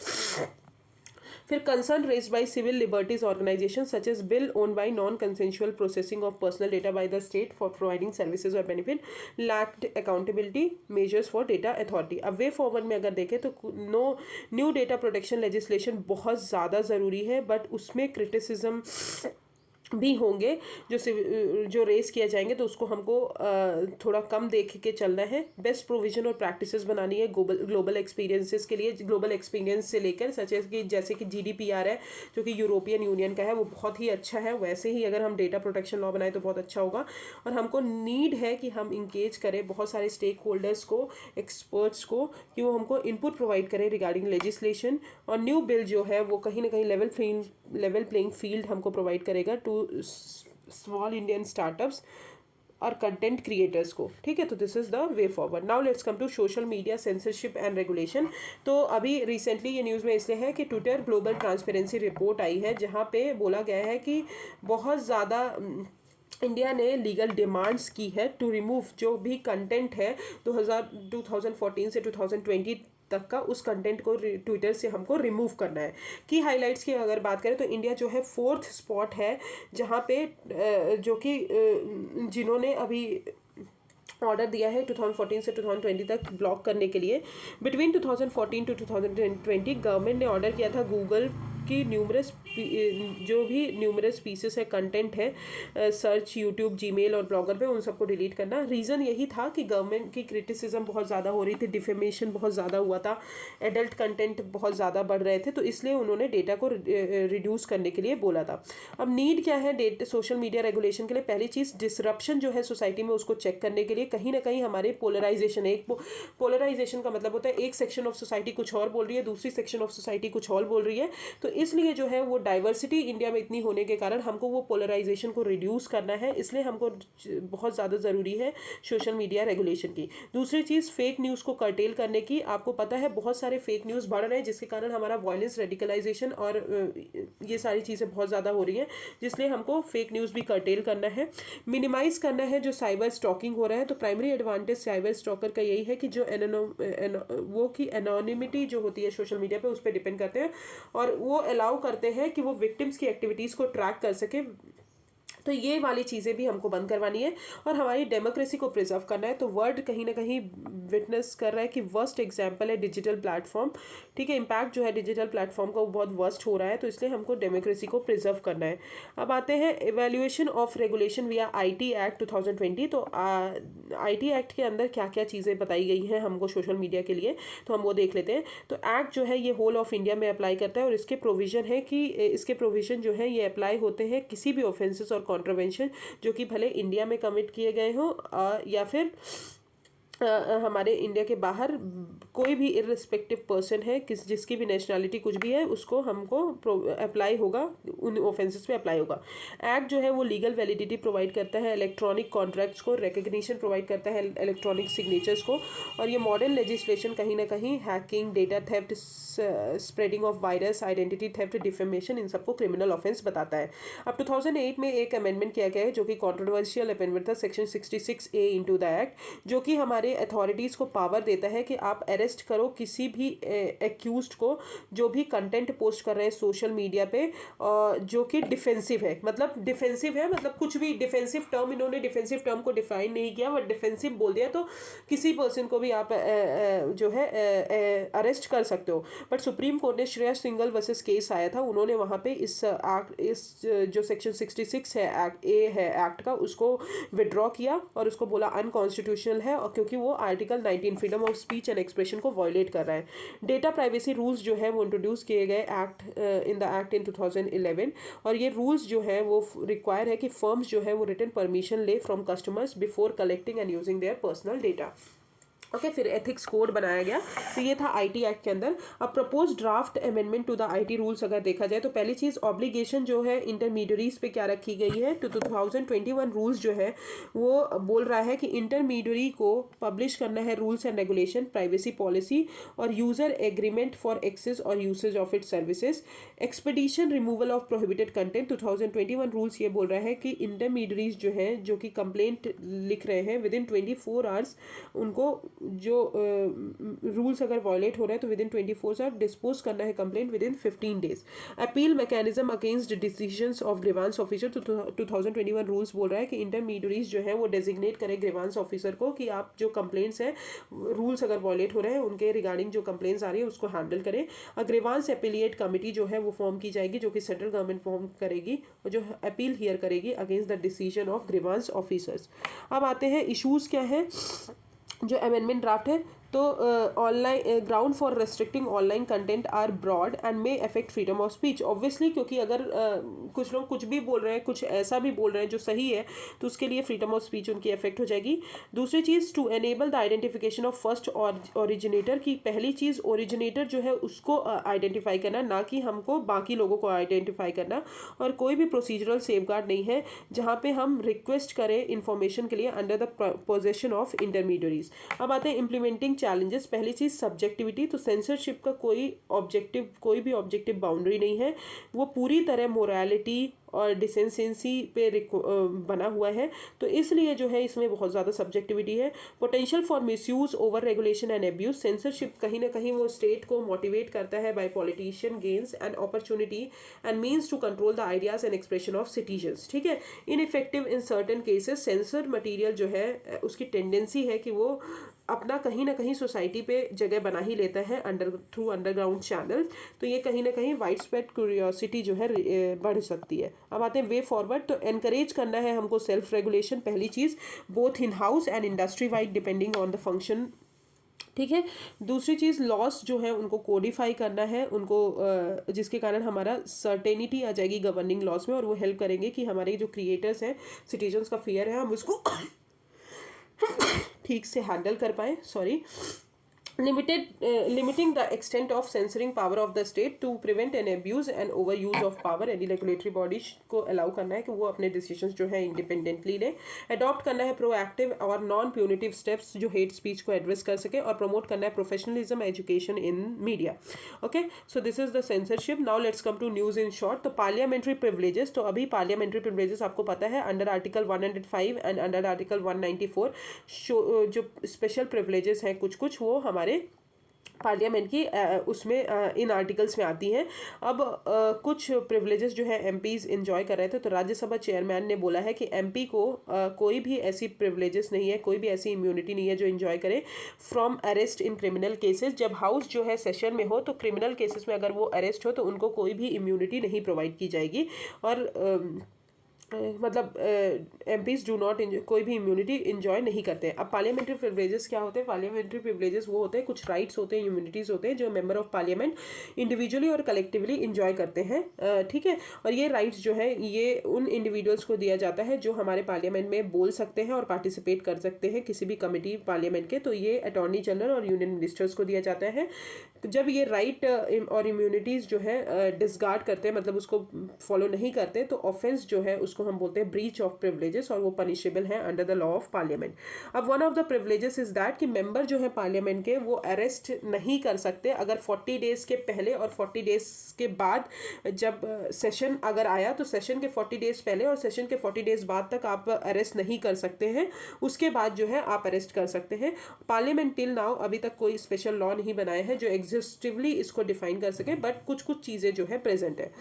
Speaker 1: फिर concern raised by civil liberties organisation such as bill own by non consensual processing of personal data by the state for providing services और benefit lacked accountability measures for data authority. अब way forward में अगर देखें तो new data protection legislation बहुत ज़्यादा ज़रूरी है, बट उसमें क्रिटिसिज्म भी होंगे जो रेस किया जाएंगे, तो उसको हमको थोड़ा कम देख के चलना है। बेस्ट प्रोविजन और प्रैक्टिसेस बनानी है ग्लोबल एक्सपीरियंसेस के लिए, ग्लोबल एक्सपीरियंस से लेकर सच एज कि जैसे कि GDPR है जो कि यूरोपियन यूनियन का है, वो बहुत ही अच्छा है। वैसे ही अगर हम डेटा प्रोटेक्शन लॉ बनाए तो बहुत अच्छा होगा। और हमको नीड है कि हम इंगेज करें बहुत सारे स्टेक होल्डर्स को, एक्सपर्ट्स को, कि वो हमको इनपुट प्रोवाइड करें रिगार्डिंग लेजिस्लेशन। और न्यू बिल जो है वो कहीं ना कहीं लेवल प्लेइंग फील्ड हमको प्रोवाइड करेगा टू स्मॉल इंडियन स्टार्टअप्स और कंटेंट क्रिएटर्स को। ठीक है, तो this is the way forward. Now let's come to social media censorship and regulation. तो अभी रिसेंटली ये न्यूज़ में इसलिए है कि ट्विटर ग्लोबल ट्रांसपेरेंसी रिपोर्ट आई है, जहाँ पे बोला गया है कि बहुत ज़्यादा इंडिया ने लीगल डिमांड्स की है टू रिमूव जो भी कंटेंट है 2014 से 2020 तक का, उस कंटेंट को ट्विटर से हमको रिमूव करना है। की हाइलाइट्स की अगर बात करें तो इंडिया जो है 4th स्पॉट है, जहाँ पे जो कि जिन्होंने अभी ऑर्डर दिया है 2014 से 2020 तक ब्लॉक करने के लिए। बिटवीन 2014 टू 2020 गवर्नमेंट ने ऑर्डर किया था गूगल की जो भी न्यूमरस पीसेस है, कंटेंट है, सर्च, यूट्यूब, जीमेल और ब्लॉगर पे, उन सबको डिलीट करना। रीज़न यही था कि गवर्नमेंट की क्रिटिसिज्म बहुत ज़्यादा हो रही थी, डिफेमेशन बहुत ज़्यादा हुआ था, एडल्ट कंटेंट बहुत ज़्यादा बढ़ रहे थे, तो इसलिए उन्होंने डेटा को रिड्यूस करने के लिए बोला था। अब नीड क्या है सोशल मीडिया रेगुलेशन के लिए? पहली चीज़, डिसरप्शन जो है सोसाइटी में उसको चेक करने के लिए कहीं ना कहीं हमारे पोलराइजेशन है। एक पोलराइजेशन का मतलब होता है एक सेक्शन ऑफ सोसाइटी कुछ और बोल रही है, दूसरी सेक्शन ऑफ सोसाइटी कुछ और बोल रही है। तो इसलिए जो है वो डाइवर्सिटी इंडिया में इतनी होने के कारण हमको वो पोलराइजेशन को रिड्यूस करना है, इसलिए हमको बहुत ज़्यादा ज़रूरी है सोशल मीडिया रेगुलेशन की। दूसरी चीज़, फेक न्यूज़ को कर्टेल करने की। आपको पता है बहुत सारे फेक न्यूज़ बढ़ रहे हैं, जिसके कारण हमारा वायलेंस, रेडिकलाइजेशन और ये सारी चीज़ें बहुत ज़्यादा हो रही हैं, जिसलिए हमको फेक न्यूज़ भी कर्टेल करना है। मिनिमाइज करना है जो साइबर स्टॉकिंग हो रहा है। तो प्राइमरी एडवांटेज साइबर स्टॉकर का यही है कि जो वो की एनोनिमिटी जो होती है सोशल मीडिया पे, उस पर डिपेंड करते हैं और वो अलाउ करते हैं कि वो विक्टिम्स की एक्टिविटीज़ को ट्रैक कर सके। तो ये वाली चीज़ें भी हमको बंद करवानी है और हमारी डेमोक्रेसी को प्रिजर्व करना है। तो वर्ल्ड कहीं ना कहीं विटनेस कर रहा है कि वर्स्ट एग्जांपल है डिजिटल प्लेटफॉर्म। ठीक है, इम्पैक्ट जो है डिजिटल प्लेटफॉर्म का वो बहुत वर्स्ट हो रहा है, तो इसलिए हमको डेमोक्रेसी को प्रिजर्व करना है। अब आते हैं एवेल्यूएशन ऑफ रेगुलेशन विया IT एक्ट 2020। तो IT एक्ट के अंदर क्या क्या चीज़ें बताई गई हैं हमको सोशल मीडिया के लिए, तो हम वो देख लेते हैं। तो एक्ट जो है ये होल ऑफ इंडिया में अप्लाई करता है और इसके प्रोविज़न जो है ये अप्लाई होते हैं किसी भी ऑफेंसेस और कॉन्ट्रोवेंशन जो कि भले इंडिया में कमिट किए गए हों या फिर हमारे इंडिया के बाहर कोई भी इररिस्पेक्टिव पर्सन है जिसकी भी नेशनैलिटी कुछ भी है, उसको हमको अप्लाई होगा, उन ऑफेंसेस पे अप्लाई होगा। एक्ट जो है वो लीगल वैलिडिटी प्रोवाइड करता है इलेक्ट्रॉनिक कॉन्ट्रैक्ट्स को, रिकग्निशन प्रोवाइड करता है इलेक्ट्रॉनिक सिग्नेचर्स को, और ये मॉडर्न लेजिस्लेशन कहीं ना कहीं hacking, data theft, spreading of virus, identity theft, defamation, इन सबको क्रिमिनल ऑफेंस बताता है। अब 2008 में एक अमेंडमेंट किया गया है जो कि कॉन्ट्रोवर्शियल अमेंडमेंट था, section 66A into the act, जो कि हमारे अथॉरिटीज़ को पावर देता है कि आप अरेस्ट करो किसी भी एक्यूज्ड को जो भी कंटेंट पोस्ट कर रहे हैं सोशल मीडिया पे जो कि डिफेंसिव है। मतलब कुछ भी डिफेंसिव टर्म, इन्होंने डिफेंसिव टर्म को डिफाइन नहीं किया, बट डिफेंसिव बोल दिया, तो किसी पर्सन को भी आप जो है अरेस्ट कर सकते हो। बट सुप्रीम कोर्ट ने श्रेया सिंगल वर्सेस केस आया था, उन्होंने वहाँ पे इस जो सेक्शन 66 है एक्ट का, उसको विड्रॉ किया और उसको बोला अनकॉन्स्टिट्यूशनल है, और क्योंकि वो article 19 freedom of speech and expression को वायलेट कर रहा है। डेटा प्राइवेसी रूल्स जो है वो इंट्रोड्यूस किए गए इन द एक्ट इन 2011, और ये रूल्स जो है वो रिक्वायर है कि फर्म्स जो है वो रिटन परमिशन ले from customers before collecting and using their personal data. Okay, फिर एथिक्स कोड बनाया गया, तो ये था IT एक्ट के अंदर। अब propose draft amendment to the IT rules अगर देखा जाए तो पहली चीज़, ऑब्लिगेशन जो है इंटरमीडियरीज पे क्या रखी गई है, तो 2021 रूल्स जो है वो बोल रहा है कि इंटरमीडियरी को पब्लिश करना है rules and regulation, privacy policy और यूज़र एग्रीमेंट फॉर एक्सेस और usage of its services, expedition removal of prohibited content. 2021 rules ये बोल रहा है कि इंटरमीडियरीज जो है जो कि कंप्लेंट लिख रहे हैं विद इन 24 आवर्स उनको जो रूल्स अगर वायलेट हो रहा है तो विद इन 24 आवर डिस्पोज करना है complaint with in 15 days. Appeal mechanism against decisions of grievance officer, तो 2021 रूल्स बोल रहा है कि इंटरमीडियरीज जो है वो डेजिग्नेट करें ग्रीवांस ऑफिसर को कि आप जो कंप्लेंट्स हैं, रूल्स अगर वायलेट हो रहे हैं उनके रिगार्डिंग जो कंप्लेंट्स आ रही है उसको हैंडल करें। ग्रीवांस अपीलिएट कमेटी जो है वो फॉर्म की जाएगी, जो कि सेंट्रल गवर्नमेंट फॉर्म करेगी और जो अपील हियर करेगी against the decision of grievance officers. अब आते हैं इश्यूज क्या है जो अमेंडमेंट ड्राफ्ट है। तो online ground for restricting online content are broad and may affect freedom of speech. Obviously क्योंकि अगर कुछ लोग कुछ भी बोल रहे हैं, कुछ ऐसा भी बोल रहे हैं जो सही है, तो उसके लिए फ्रीडम ऑफ स्पीच उनकी अफेक्ट हो जाएगी। दूसरी चीज़, to enable the identification of first originator, की पहली चीज़ ओरिजिनेटर जो है उसको आइडेंटिफाई करना, ना कि हमको बाकी लोगों को आइडेंटिफाई करना। और कोई भी प्रोसीजरल सेफगार्ड नहीं है जहाँ पे हम रिक्वेस्ट करें इंफॉर्मेशन के लिए under the possession of intermediaries. अब आते हैं इम्प्लीमेंटिंग चैलेंजेस। पहली चीज़ सब्जेक्टिविटी, तो सेंसरशिप का कोई भी ऑब्जेक्टिव बाउंड्री नहीं है, वो पूरी तरह मोरालिटी और डिसेंसेंसी पे बना हुआ है, तो इसलिए जो है इसमें बहुत ज़्यादा सब्जेक्टिविटी है। Potential for misuse, over regulation and abuse, censorship कहीं ना कहीं वो स्टेट को मोटिवेट करता है by politician gains and opportunity and means to control the ideas and expression of citizens. ठीक है, ineffective in certain cases, censor material जो है उसकी टेंडेंसी है कि वो अपना कहीं ना कहीं सोसाइटी पे जगह बना ही लेता है थ्रू अंडरग्राउंड चैनल, तो ये कहीं ना कहीं वाइड स्प्रेड क्यूरियोसिटी जो है बढ़ सकती है। अब आते हैं वे फॉरवर्ड, तो एनकरेज करना है हमको सेल्फ रेगुलेशन, पहली चीज़, both in house and industry wide depending on the function. ठीक है, दूसरी चीज़ लॉस जो है उनको कोडिफाई करना है, उनको जिसके कारण हमारा सर्टेनिटी आ जाएगी गवर्निंग लॉस में, और वो हेल्प करेंगे कि हमारे जो क्रिएटर्स हैं, सिटीजन्स का फियर है, हम उसको ठीक से हैंडल कर पाए। Sorry, limiting the extent of censoring power of the state to prevent an abuse and overuse of power, and regulatory bodies को अलाउ करना है कि वो अपने डिसीजंस जो है इंडिपेंडेंटली ले। अडॉप्ट करना है प्रोएक्टिव और नॉन प्यूनिटिव स्टेप्स जो हेट स्पीच को एड्रेस कर सके, और प्रमोट करना है professionalism education in media. Okay, so this is the censorship. Now let's come to news in short. तो पार्लियामेंट्री प्रिविलेजेस, तो अभी पार्लियामेंट्री प्रिविलेजेस आपको पता है under article 105 and under article 194 जो स्पेशल प्रिविलेजेस हैं कुछ वो हमारे पार्लियामेंट की उसमें इन आर्टिकल्स में आती हैं। अब कुछ प्रिविलेजेस जो है एमपीज इंजॉय कर रहे थे, तो राज्यसभा चेयरमैन ने बोला है कि एमपी को कोई भी ऐसी प्रिविलेजेस नहीं है, कोई भी ऐसी इम्यूनिटी नहीं है जो इंजॉय करे from arrest in criminal cases. जब हाउस जो है सेशन में हो, तो क्रिमिनल केसेस में अगर वो अरेस्ट हो तो उनको कोई भी इम्यूनिटी नहीं प्रोवाइड की जाएगी, और मतलब एमपीज डू नॉट कोई भी इम्यूनिटी इंजॉय नहीं करते हैं। अब पार्लियामेंट्री प्रिविलेजेस क्या होते हैं? पार्लियामेंट्री प्रिविलेजेस वो होते हैं, कुछ राइट्स होते हैं, इम्यूनिटीज़ होते हैं जो मेंबर ऑफ पार्लियामेंट इंडिविजुअली और कलेक्टिवली इंजॉय करते हैं। ठीक है, और ये राइट्स जो है ये उन इंडिविजुअल्स को दिया जाता है जो हमारे पार्लियामेंट में बोल सकते हैं और पार्टिसिपेट कर सकते हैं किसी भी कमेटी पार्लियामेंट के, तो ये अटॉर्नी जनरल और यूनियन मिनिस्टर्स को दिया जाता है। जब ये राइट और इम्यूनिटीज़ जो है डिसगार्ड करते हैं, मतलब उसको फॉलो नहीं करते, तो ऑफेंस जो है उसको हम बोलते हैं ब्रीच ऑफ प्रिविलेजेस, और वो पनिशेबल है under the law of parliament. अब one of the privileges is that कि मेंबर जो है पार्लियामेंट के वो अरेस्ट नहीं कर सकते अगर 40 डेज के पहले और 40 डेज के बाद, जब सेशन अगर आया तो सेशन के 40 डेज पहले और सेशन के 40 डेज बाद तक आप अरेस्ट नहीं कर सकते हैं, उसके बाद जो है आप अरेस्ट कर सकते हैं। पार्लियामेंट टिल नाउ अभी तक कोई स्पेशल लॉ नहीं बनाया है जो एग्जिस्टिवली इसको डिफाइन कर सके, बट कुछ चीज़ें जो है प्रेजेंट है।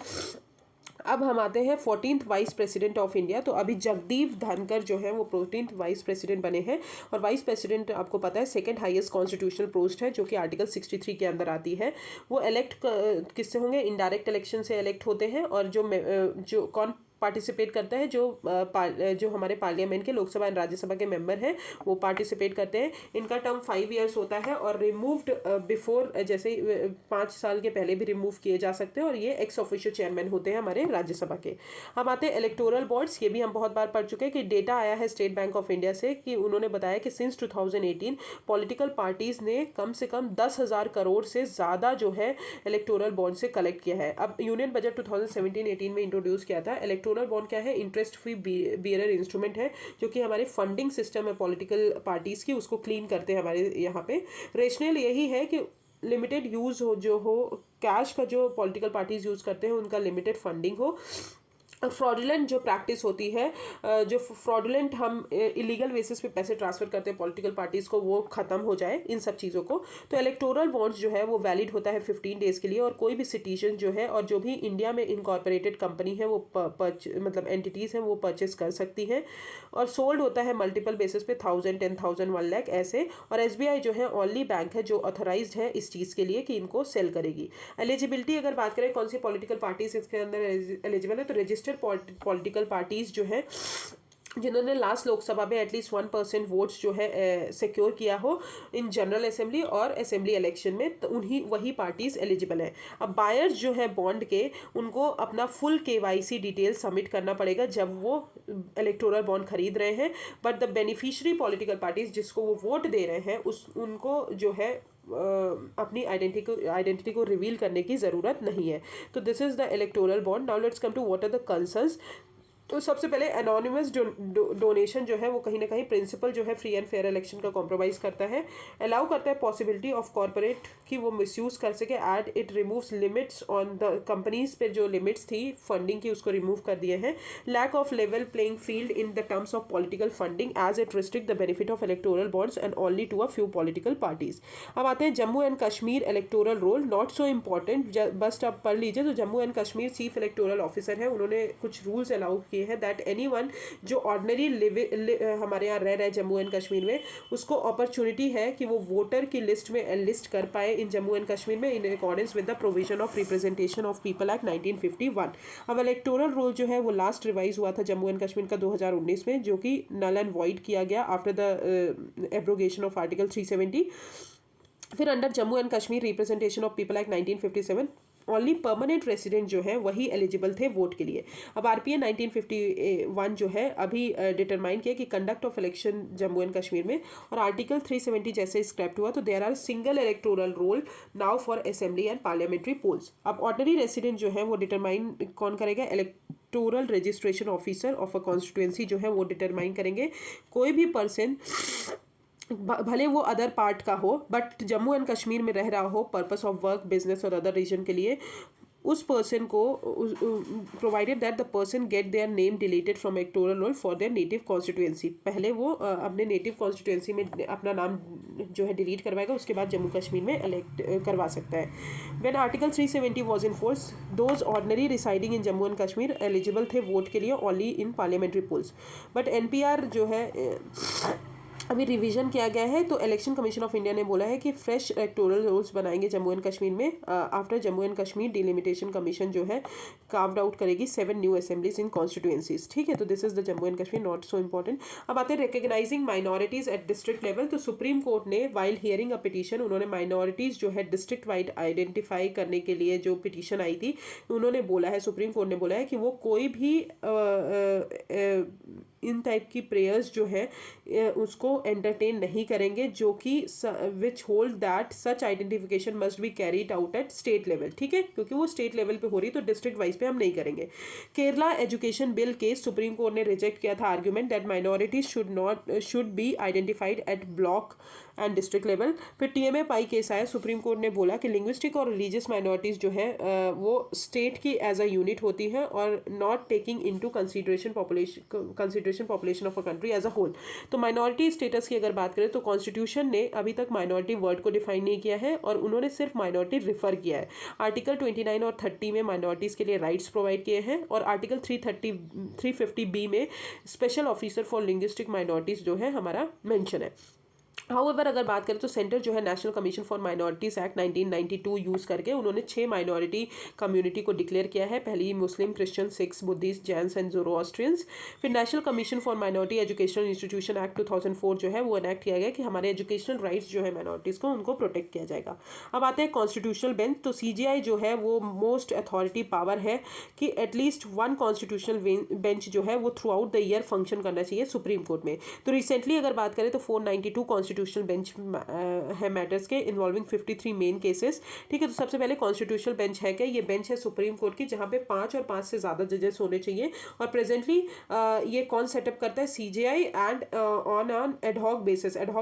Speaker 1: अब हम आते हैं 14th vice president of India. तो अभी जगदीप धनकर जो है वो 14th वाइस प्रेसिडेंट बने हैं, और वाइस प्रेसिडेंट आपको पता है सेकंड हाईएस्ट कॉन्स्टिट्यूशनल पोस्ट है जो कि आर्टिकल 63 के अंदर आती है। वो इलेक्ट किससे होंगे? इनडायरेक्ट इलेक्शन से इलेक्ट होते हैं, और जो कौन पार्टिसिपेट करता है? जो हमारे पार्लियामेंट के लोकसभा एंड राज्यसभा के मेंबर हैं वो पार्टिसिपेट करते हैं। इनका टर्म 5 ईयर्स होता है, और रिमूव्ड बिफोर, जैसे 5 साल के पहले भी रिमूव किए जा सकते हैं, और ये एक्स ऑफिशियल चेयरमैन होते हैं हमारे राज्यसभा के। हम आते हैं इलेक्टोरल बॉर्ड्स। ये भी हम बहुत बार पढ़ चुके हैं कि डेटा आया है स्टेट बैंक ऑफ इंडिया से कि उन्होंने बताया कि सिंस 2018 पॉलिटिकल पार्टीज ने कम से कम 10,000 करोड़ से ज़्यादा जो है इलेक्टोरल बॉन्ड से कलेक्ट किया है। अब यूनियन बजट 2017-18 में इंट्रोड्यूस किया था। इलेक्टोरल बॉन्ड क्या है? इंटरेस्ट फ्री बियरर इंस्ट्रूमेंट है जो कि हमारे फंडिंग सिस्टम है पॉलिटिकल पार्टीज की, उसको क्लीन करते हैं हमारे यहाँ पे। रेशनल यही है कि लिमिटेड यूज़ हो, जो हो कैश का, जो पॉलिटिकल पार्टीज यूज़ करते हैं उनका लिमिटेड फंडिंग हो, फ्रॉडुलेंट जो प्रैक्टिस होती है, जो फ्रॉडुलेंट हम इलीगल बेसिस पे पैसे ट्रांसफ़र करते हैं पॉलिटिकल पार्टीज़ को, वो ख़त्म हो जाए इन सब चीज़ों को। तो इलेक्टोरल बॉन्ड्स जो है वो वैलिड होता है 15 डेज़ के लिए, और कोई भी सिटीजन जो है और जो भी इंडिया में इनकॉर्पोरेटेड कंपनी है वो मतलब एंटिटीज़ हैं वो परचेस कर सकती हैं, और सोल्ड होता है मल्टीपल बेसिस पे 1000, 10,000, 1 लाख ऐसे। और एसबीआई जो है ओनली बैंक है जो ऑथराइज्ड है इस चीज़ के लिए कि इनको सेल करेगी। एलिजिबिलिटी अगर बात करें कौन सी पॉलिटिकल पार्टीज इसके अंदर एलिजिबल है, तो रजिस्टर्ड पॉलिटिकल पार्टीज जो है जिन्होंने लास्ट लोकसभा में एटलीस्ट 1% वोट्स जो है सिक्योर किया हो इन जनरल असेंबली और असेंबली इलेक्शन में, तो वही पार्टीज एलिजिबल हैं। अब बायर्स जो है बॉन्ड के, उनको अपना फुल केवाईसी डिटेल सबमिट करना पड़ेगा जब वो इलेक्टोरल बॉन्ड खरीद रहे हैं। But the beneficiary political parties जिसको वो वोट दे रहे हैं उनको जो है अपनी आइडेंटिटी को रिवील करने की ज़रूरत नहीं है। तो this is the electoral bond. Now let's come to what are the concerns. तो सबसे पहले एनोनिमस डोनेशन जो है वो कहीं ना कहीं प्रिंसिपल जो है फ्री एंड फेयर इलेक्शन का कॉम्प्रोमाइज़ करता है, अलाउ करता है पॉसिबिलिटी ऑफ कॉर्पोरेट कि वो मिसयूज़ कर सके। And it removes limits on the companies पे, जो लिमिट्स थी फंडिंग की उसको रिमूव कर दिए हैं। Lack of level playing field in the terms of political funding as it restrict the benefit of electoral bonds and only to a few political parties. अब आते हैं Jammu and Kashmir electoral roll, not so important, बस आप पढ़ लीजिए। तो Jammu and Kashmir chief electoral officer है, उन्होंने कुछ रूल्स अलाउ किए है दैट एनीवन जो ऑर्डिनरी हमारे यहाँ रह रहे हैं जम्मू एंड कश्मीर में, उसको अपॉर्चुनिटी है कि वो वोटर की लिस्ट में एनलिस्ट कर पाए इन जम्मू एंड कश्मीर में in accordance with the provision of representation of people act 1951। अब इलेक्टोरल रोल जो है वो लास्ट रिवाइज हुआ था जम्मू एंड कश्मीर का 2019 में, जो कि नल एंड वॉइड किया गया after the abrogation of article 370। फिर under Jammu and Kashmir representation of people act 1957 only permanent resident जो है वही एलिजिबल थे वोट के लिए। अब आरपीए 1951 जो है अभी डिटरमाइन किया कि conduct of election Jammu and Kashmir में, और आर्टिकल 370 जैसे स्क्रैप्ट हुआ तो there are single electoral roll now for assembly and parliamentary polls. अब ऑर्डिनरी रेसिडेंट जो है वो डिटरमाइन कौन करेगा, electoral registration officer of a constituency जो है वो डिटरमाइन करेंगे। कोई भी पर्सन भले वो अदर पार्ट का हो बट जम्मू एंड कश्मीर में रह रहा हो पर्पस ऑफ वर्क, बिजनेस और अदर रीजन के लिए, उस पर्सन को provided that the person get their name deleted from electoral roll for their native constituency. पहले वो अपने नेटिव कॉन्स्टिट्यूएंसी में अपना नाम जो है डिलीट करवाएगा, उसके बाद जम्मू कश्मीर में इलेक्ट करवा सकता है। When article 370 was in force, those ordinary residing in Jammu and Kashmir eligible थे वोट के लिए only in parliamentary polls. But NPR जो है अभी रिवीजन किया गया है, तो इलेक्शन कमीशन ऑफ इंडिया ने बोला है कि फ्रेश इलेक्टोरल रूल्स बनाएंगे जम्मू एंड कश्मीर में after Jammu and Kashmir delimitation commission जो है कार्व्ड आउट करेगी 7 न्यू असेंबलीज इन कॉन्स्टिट्यूएंसीज। ठीक है, तो this is the Jammu and Kashmir, not so important. अब आते हैं recognising minorities at district level. तो सुप्रीम कोर्ट ने वाइल हियरिंग अ पिटीशन, उन्होंने माइनॉरिटीज जो है डिस्ट्रिक्ट वाइड आइडेंटिफाई करने के लिए जो पिटीशन आई थी, उन्होंने बोला है, सुप्रीम कोर्ट ने बोला है कि वो कोई भी इन टाइप की प्रेयर्स जो है उसको एंटरटेन नहीं करेंगे जो कि which hold that such identification must be carried out at state level. ठीक है, क्योंकि वो स्टेट लेवल पे हो रही तो डिस्ट्रिक्ट वाइज पे हम नहीं करेंगे। Kerala education bill case, supreme court ने रिजेक्ट किया था argument that minorities should be identified at block and district level. फिर टीएमए पाई केस आया, सुप्रीम कोर्ट ने बोला कि लिंग्विस्टिक और रिलीजियस माइनॉरिटीज़ जो है वो स्टेट की एज अ यूनिट होती हैं और not taking into consideration population of a country as a whole. तो माइनॉरिटी स्टेटस की अगर बात करें तो कॉन्स्टिट्यूशन ने अभी तक माइनॉरिटी वर्ड को डिफाइन नहीं किया है और उन्होंने सिर्फ माइनॉरिटी रिफर किया है। आर्टिकल 29 और 30 में माइनॉरिटीज़ के लिए राइट्स प्रोवाइड किए हैं, और आर्टिकल 350B में special officer for linguistic minorities जो है हमारा मेंशन है। हाउएवर अगर बात करें तो सेंटर जो है national Commission for minorities act 1992 use करके उन्होंने 6 माइनॉरिटी कम्युनिटी को डिक्लेयर किया है। पहली Muslim, Christian, Sikhs, Buddhist, Jains and Zoroastrians. फिर National Commission for Minority Educational Institution Act 2004 जो है वो एनेक्ट किया गया कि हमारे एजुकेशनल राइट्स जो है माइनॉरिटीज़ को उनको प्रोटेक्ट किया जाएगा। अब आते हैं कॉन्स्टिट्यूशनल बेंच। तो CJI जो है वो मोस्ट अथॉरिटी पावर है कि एटलीस्ट 1 कॉन्स्टिट्यूशनल बेंच जो है वो through out the year function करना चाहिए सुप्रीम कोर्ट में। तो रिसेंटली अगर बात करें तो 492 कॉन्स्टिट्यूशनल बेंच है मैटर्स के इन्वॉल्विंग 53 मेन केसेस। ठीक है, तो सबसे पहले कॉन्स्टिट्यूशनल बेंच है क्या, ये बेंच है सुप्रीम कोर्ट की जहाँ पे 5 और 5 से ज़्यादा जजेस होने चाहिए। और प्रेजेंटली ये कौन सेटअप करता है, CJI and on an ad hoc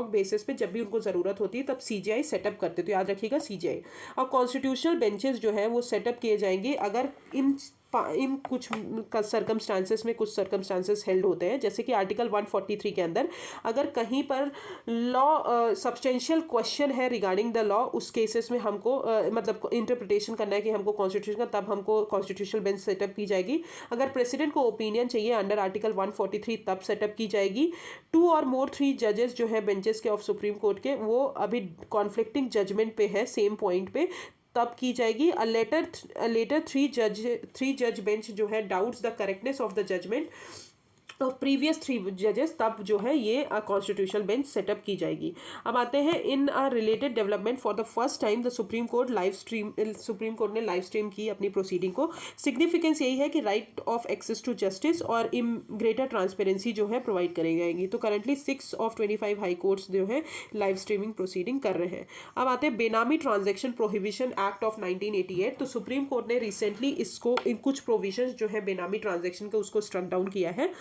Speaker 1: basis पे जब भी उनको ज़रूरत होती है तब CJI सेटअप करते, तो याद रखिएगा CJI। और कॉन्स्टिट्यूशनल बेंचेस जो है वो सेटअप किए जाएंगे अगर इन इन कुछ सर्कमस्टांसेस में कुछ सर्कमस्टांसेस हेल्ड होते हैं, जैसे कि आर्टिकल 143 के अंदर अगर कहीं पर लॉ सब्सटेंशियल क्वेश्चन है रिगार्डिंग द लॉ, उस केसेस में हमको मतलब इंटरप्रिटेशन करना है कि हमको कॉन्स्टिट्यूशन का, तब हमको कॉन्स्टिट्यूशनल बेंच सेटअप की जाएगी। अगर प्रेसिडेंट को ओपिनियन चाहिए अंडर आर्टिकल 143 तब सेटअप की जाएगी। 2 और मोर 3 जजेस जो है बेंचेस के ऑफ सुप्रीम कोर्ट के, वो अभी कॉन्फ्लिक्टिंग जजमेंट पे है सेम पॉइंट पे, तब की जाएगी। लेटर 3 जज बेंच जो है doubts the correctness of the judgment of previous 3 जजेस, तब जो है ये कॉन्स्टिट्यूशनल बेंच सेटअप की जाएगी। अब आते हैं in a related development, for the first time the supreme court ने लाइव स्ट्रीम की अपनी प्रोसीडिंग को। सिग्निफिकेंस यही है कि right of access to justice और इन ग्रेटर ट्रांसपेरेंसी जो है प्रोवाइड करी जाएंगी। तो करंटली 6 ऑफ 25 हाई कोर्ट्स जो है लाइव स्ट्रीमिंग प्रोसीडिंग कर रहे हैं। अब आते हैं बेनामी ट्रांजेक्शन प्रोहिबिशन एक्ट ऑफ 1988। तो सुप्रीम कोर्ट ने रिसेंटली इसको इन कुछ प्रोविजंस जो है बेनामी ट्रांजेक्शन के उसको स्ट्रक डाउन किया है।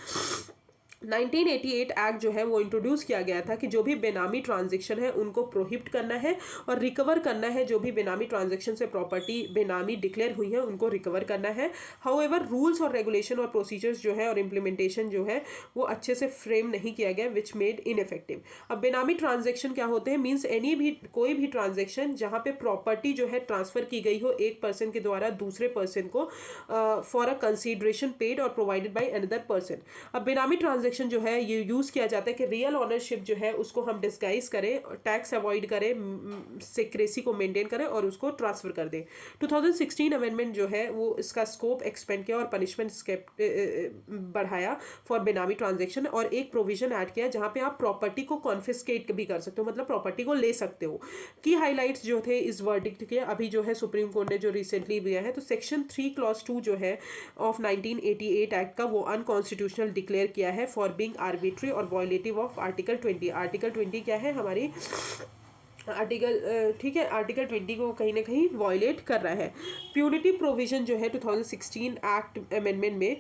Speaker 1: 1988 एक्ट जो है वो इंट्रोड्यूस किया गया था कि जो भी बेनामी ट्रांजैक्शन है उनको प्रोहिबिट करना है और रिकवर करना है। जो भी बेनामी ट्रांजैक्शन से प्रॉपर्टी बेनामी डिक्लेयर हुई है उनको रिकवर करना है। हाउएवर रूल्स और रेगुलेशन और प्रोसीजर्स जो है और इम्प्लीमेंटेशन जो है वो अच्छे से फ्रेम नहीं किया गया, विच मेड इनइफेक्टिव। अब बेनामी ट्रांजैक्शन क्या होते हैं, मीन्स कोई भी ट्रांजैक्शन जहाँ पे प्रॉपर्टी जो है ट्रांसफर की गई हो एक पर्सन के द्वारा दूसरे पर्सन को फॉर अ कंसीडरेशन पेड और प्रोवाइडेड बाय अनदर पर्सन। अब बेनामी ट्रांजैक्शन जो है ये यूज़ किया जाता है कि रियल ऑनरशिप जो है उसको हम डिस्गाइज करें, टैक्स अवॉइड करें, सिक्रेसी को मेंटेन करें और उसको ट्रांसफर कर दें। 2016 अमेंडमेंट जो है वो इसका स्कोप एक्सपेंड किया और पनिशमेंट बढ़ाया फॉर बेनामी ट्रांजैक्शन, और एक प्रोविजन ऐड किया जहाँ पे आप प्रॉपर्टी को कॉन्फिस्केट भी कर सकते हो, मतलब प्रॉपर्टी को ले सकते हो। की हाईलाइट्स जो थे इस वर्डिक्ट के अभी जो है सुप्रीम कोर्ट ने जो रिसेंटली दिया है, तो सेक्शन 3 क्लॉज 2 जो है ऑफ 1988 एक्ट का वो अनकॉन्स्टिट्यूशनल डिक्लेयर किया है फॉर बीइंग आर्बिट्री और वॉयलेटिव ऑफ आर्टिकल 20। आर्टिकल 20 क्या है हमारी आर्टिकल, ठीक है, आर्टिकल 20 को कहीं ना कहीं वॉयलेट कर रहा है। प्यूनिटी प्रोविजन जो है 2016 एक्ट अमेंडमेंट में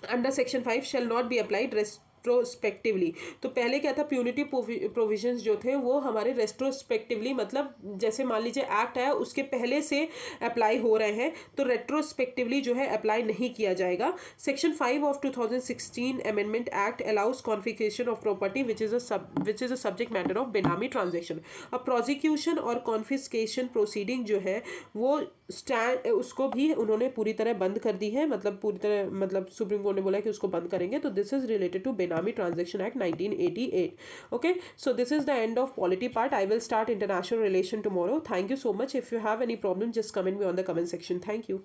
Speaker 1: under section 5 shall not be applied retrospectively. तो पहले क्या था, प्यूनिटी प्रोविजंस जो थे वो हमारे रेस्ट्रोस्पेक्टिवली, मतलब जैसे मान लीजिए एक्ट आया उसके पहले से अप्लाई हो रहे हैं, तो रेट्रोस्पेक्टिवली जो है अप्लाई नहीं किया जाएगा। Section 5 of 2016 amendment act allows confiscation of property which is a subject matter of बेनामी ट्रांजेक्शन। अब प्रोसिक्यूशन और कॉन्फिस्केशन प्रोसीडिंग जो है वो उसको भी उन्होंने पूरी तरह बंद कर दी है, मतलब पूरी तरह, मतलब सुप्रीम कोर्ट ने बोला कि उसको बंद करेंगे। तो दिस इज रिलेटेड टू बेनामी transaction act 1988। Okay, so this is the end of polity part. I will start international relation tomorrow. Thank you so much. If you have any problem just comment me on the comment section. Thank you.